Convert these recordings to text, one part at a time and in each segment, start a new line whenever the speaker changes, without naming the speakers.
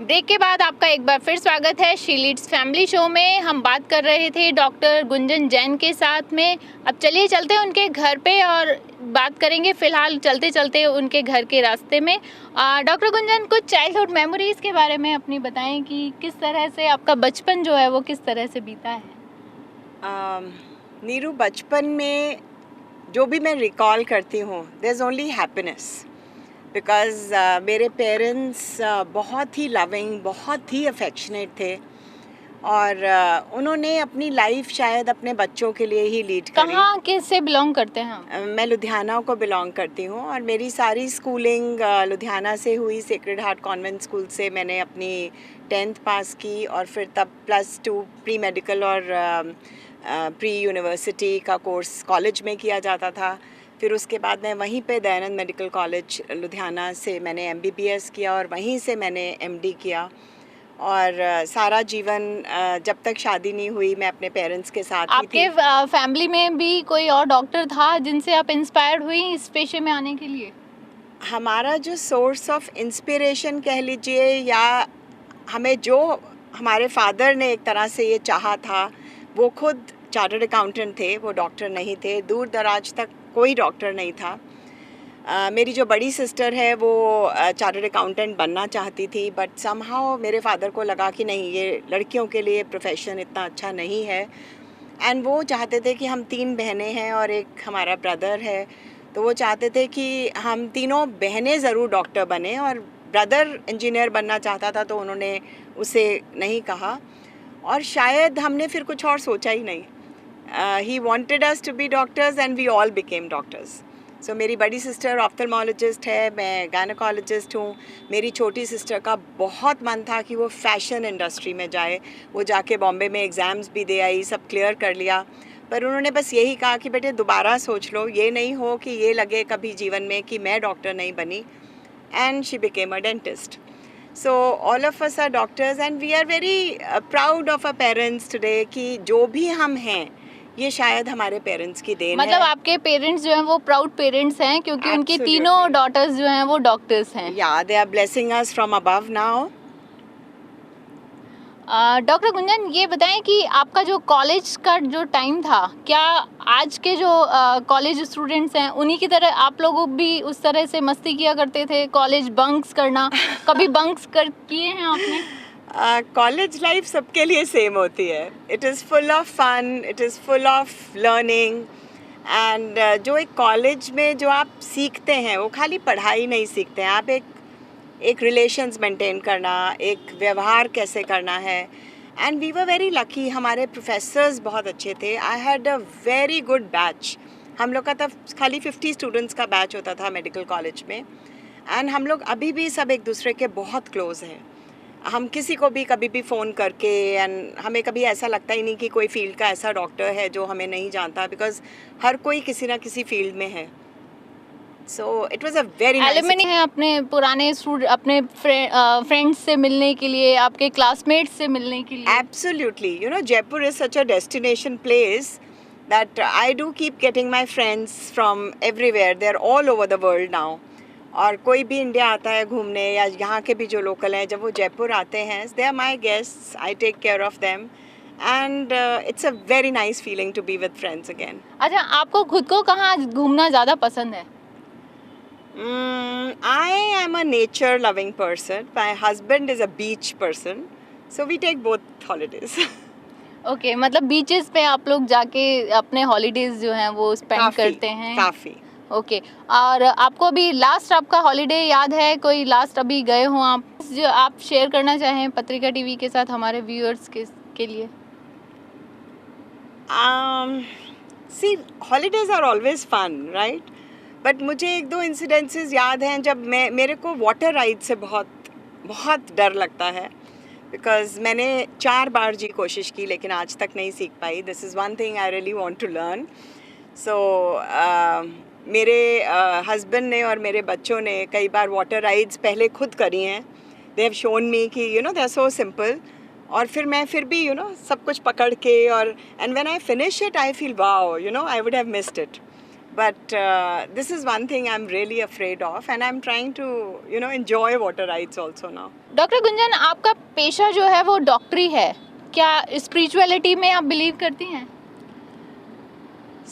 Break के बाद आपका एक बार फिर स्वागत है शी लीड्स फैमिली शो में। हम बात कर रहे थे डॉक्टर गुंजन जैन के साथ में। अब चलिए चलते हैं उनके घर पे और बात करेंगे फिलहाल चलते चलते उनके घर के रास्ते में। डॉक्टर गुंजन, कुछ चाइल्डहुड मेमोरीज के बारे में अपनी बताएं कि किस तरह से आपका बचपन जो है वो किस तरह से बीता है।
नीरू, बचपन में जो भी मैं रिकॉल करती हूँ there is only happiness because मेरे पेरेंट्स बहुत ही लविंग, बहुत ही अफेक्शनेट थे और उन्होंने अपनी लाइफ शायद अपने बच्चों के लिए ही लीड करी।
कहाँ किससे बिलोंग करते हैं आप?
मैं लुधियाना को बिलोंग करती हूँ और मेरी सारी स्कूलिंग लुधियाना से हुई। सेक्रेड हार्ट कॉन्वेंट स्कूल से मैंने अपनी 10th पास की और फिर तब +2 प्री मेडिकल और प्री यूनिवर्सिटी का कोर्स कॉलेज में किया जाता था। फिर उसके बाद मैं वहीं पे दयानंद मेडिकल कॉलेज लुधियाना से मैंने MBBS किया और वहीं से मैंने MD किया। और सारा जीवन जब तक शादी नहीं हुई मैं अपने पेरेंट्स के साथ ही थी।
आपके फैमिली में भी कोई और डॉक्टर था जिनसे आप इंस्पायर्ड हुई इस पेशे में आने के लिए?
हमारा जो सोर्स ऑफ इंस्पिरेशन कह लीजिए, या हमें जो हमारे फादर ने एक तरह से ये चाहा था, वो खुद चार्टर्ड अकाउंटेंट थे, वो डॉक्टर नहीं थे। दूर दराज तक कोई डॉक्टर नहीं था। मेरी जो बड़ी सिस्टर है वो चार्टर्ड अकाउंटेंट बनना चाहती थी, बट समहाउ मेरे फादर को लगा कि नहीं, ये लड़कियों के लिए प्रोफेशन इतना अच्छा नहीं है। एंड वो चाहते थे कि हम 3 बहनें हैं और एक हमारा ब्रदर है, तो वो चाहते थे कि हम तीनों बहनें ज़रूर डॉक्टर बने और ब्रदर इंजीनियर बनना चाहता था, तो उन्होंने उसे नहीं कहा और शायद हमने फिर कुछ और सोचा ही नहीं। He wanted us to be doctors and we all became doctors. So मेरी बड़ी सिस्टर ऑफ्थल्मोलॉजिस्ट है, मैं गायनेकोलॉजिस्ट हूँ। मेरी छोटी सिस्टर का बहुत मन था कि वो फैशन इंडस्ट्री में जाए। वो जाके बॉम्बे में एग्ज़ाम्स भी दे आई, सब क्लियर कर लिया, पर उन्होंने बस यही कहा कि बेटे दोबारा सोच लो, ये नहीं हो कि ये लगे कभी जीवन में कि मैं डॉक्टर नहीं बनी। And she became a dentist. So all of us are doctors and we are very proud of our parents today कि जो भी हम हैं ये शायद हमारे पेरेंट्स की देन है।
मतलब आपके पेरेंट्स जो हैं वो प्राउड पेरेंट्स हैं क्योंकि उनकी तीनों डॉटर्स जो हैं वो डॉक्टर्स हैं।
Yeah, they are blessing us from above now.
Doctor Gunjan, ये बताएं कि आपका जो कॉलेज का जो टाइम था, क्या आज के जो कॉलेज स्टूडेंट्स हैं उन्हीं की तरह आप लोग भी उस तरह से मस्ती किया करते थे, कॉलेज बंक्स करना? कभी बंक्स किए हैं आपने?
कॉलेज लाइफ सबके लिए सेम होती है। It is full of fun, it is full of learning and जो एक कॉलेज में जो आप सीखते हैं वो खाली पढ़ाई नहीं सीखते हैं, आप एक रिलेशंस मेंटेन करना, एक व्यवहार कैसे करना है। And we were very lucky, हमारे प्रोफेसर्स बहुत अच्छे थे। I had a very good batch. हम लोग का तब खाली 50 स्टूडेंट्स का बैच होता था मेडिकल कॉलेज में एंड हम लोग अभी भी सब एक दूसरे के बहुत क्लोज हैं। हम किसी को भी कभी भी फ़ोन करके, एंड हमें कभी ऐसा लगता ही नहीं कि कोई फील्ड का ऐसा डॉक्टर है जो हमें नहीं जानता, बिकॉज हर कोई किसी ना किसी फील्ड में है। So it was a very
alumni है अपने पुराने अपने फ्रेंड्स से मिलने के लिए, आपके क्लासमेट्स से मिलने के लिए।
Absolutely, you know, Jaipur is such a destination place that I do keep getting my friends from everywhere, they are all over the world now. और कोई भी इंडिया आता है घूमने या यहाँ के भी जो लोकल हैं, जब वो जयपुर आते हैं, they are my guests, I take care of them and it's a very nice feeling to be with friends again.
अच्छा, आपको खुद को कहाँ घूमना ज़्यादा पसंद है?
I am a nature loving person. My husband is a beach person. So we take both holidays.
Okay, मतलब बीचेस पे आप लोग जाके अपने हॉलीडेज जो हैं वो स्पेंड करते हैं?
काफ़ी।
ओके, और आपको अभी लास्ट आपका हॉलीडे याद है? कोई लास्ट अभी गए हो आप जो आप शेयर करना चाहें पत्रिका टीवी के साथ हमारे व्यूअर्स के लिए?
See, holidays are always fun, right? But मुझे 1-2 इंसिडेंसेस याद हैं जब मेरे को वाटर राइड से बहुत डर लगता है, बिकॉज मैंने 4 बार जी कोशिश की लेकिन आज तक नहीं सीख पाई। This is one thing I really want to learn. So मेरे हस्बैंड ने और मेरे बच्चों ने कई बार वाटर राइड्स पहले खुद करी हैं। दे हैव शोन मी कि you know they are so simple, और फिर मैं फिर भी यू नो सब कुछ पकड़ के, और and when I finish it I feel wow, you know, I would have missed it. But this is one thing I'm really afraid of, and I'm trying to, enjoy water rides also now.
Doctor Gunjan, आपका पेशा जो है वो डॉक्टरी है, क्या spirituality में आप बिलीव करती हैं?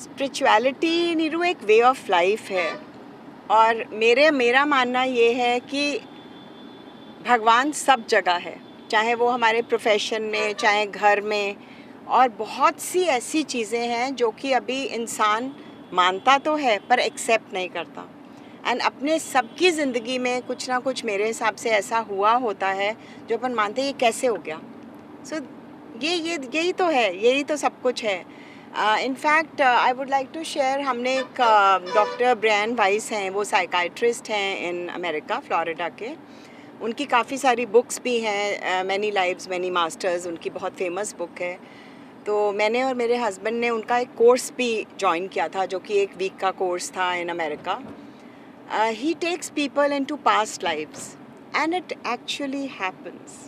स्पिरिचुअलिटी नीरू एक वे ऑफ लाइफ है, और मेरा मानना ये है कि भगवान सब जगह है, चाहे वो हमारे प्रोफेशन में, चाहे घर में, और बहुत सी ऐसी चीज़ें हैं जो कि अभी इंसान मानता तो है पर एक्सेप्ट नहीं करता। एंड अपने सबकी ज़िंदगी में कुछ ना कुछ मेरे हिसाब से ऐसा हुआ होता है जो अपन मानते हैं ये कैसे हो गया। सो यही तो है, यही तो सब कुछ है। In fact I would like to share, हमने एक डॉक्टर ब्रायन वाइस हैं, वो साइकाइट्रिस्ट हैं इन अमेरिका, फ्लोरिडा के। उनकी काफ़ी सारी बुक्स भी हैं, मैनी लाइव्स मैनी मास्टर्स उनकी बहुत फेमस बुक है। तो मैंने और मेरे हस्बैंड ने उनका एक कोर्स भी ज्वाइन किया था, जो कि 1 वीक का कोर्स था in America. He takes people into past lives and it actually happens.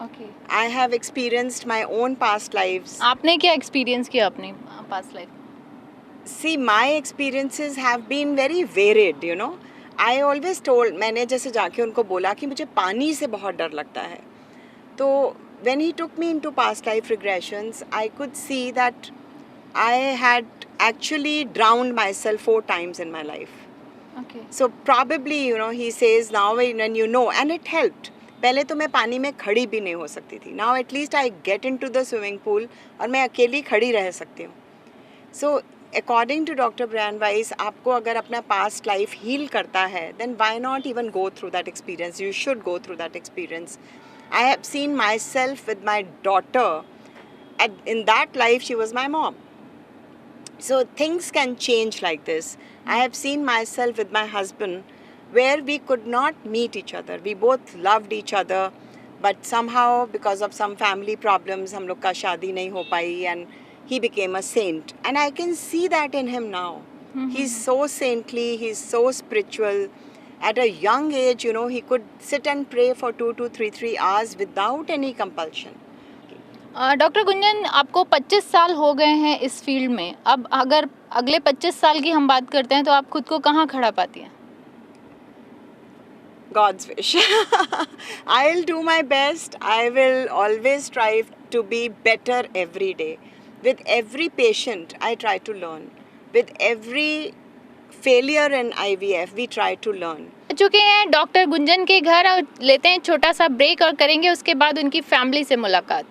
Okay,
I have experienced my own past lives.
आपने क्या एक्सपीरियंस किया अपनी past life?
See, my experiences have been very varied, you know. I always told, मैंने जैसे जाके उनको बोला कि मुझे पानी से बहुत डर लगता है, तो when he took me into past life regressions, I could see that I had actually drowned myself 4 times in my life.
Okay,
So probably, he says now when you know, and it helped. पहले तो मैं पानी में खड़ी भी नहीं हो सकती थी. Now at least I get into the swimming pool और मैं अकेली खड़ी रह सकती हूँ. So according to Dr. Brian Weiss, आपको अगर अपना past life heal करता है, then why not even go through that experience? You should go through that experience. I have seen myself with my daughter. In that life, she was my mom. So things can change like this. I have seen myself with my husband, where we could not meet each other. We both loved each other, but somehow because of some family problems, हम लोग का शादी नहीं हो पाई, and he became a saint. And I can see that in him now. He's so saintly, he's so spiritual. At a young age, he could sit and pray for 2 to 3 hours without any compulsion.
Doctor Gunjan, आपको 25 साल हो गए हैं इस field में। अब अगर अगले 25 साल की हम बात करते हैं तो आप खुद को कहाँ खड़ा पाती हैं?
God's wish. I'll do my best. I will always strive to be better every day. With every patient, I try to learn. With every failure in IVF, we try to learn.
चुके हैं doctor Gunjan के घर और लेते हैं छोटा सा break और करेंगे उसके बाद उनकी फैमिली से मुलाकात।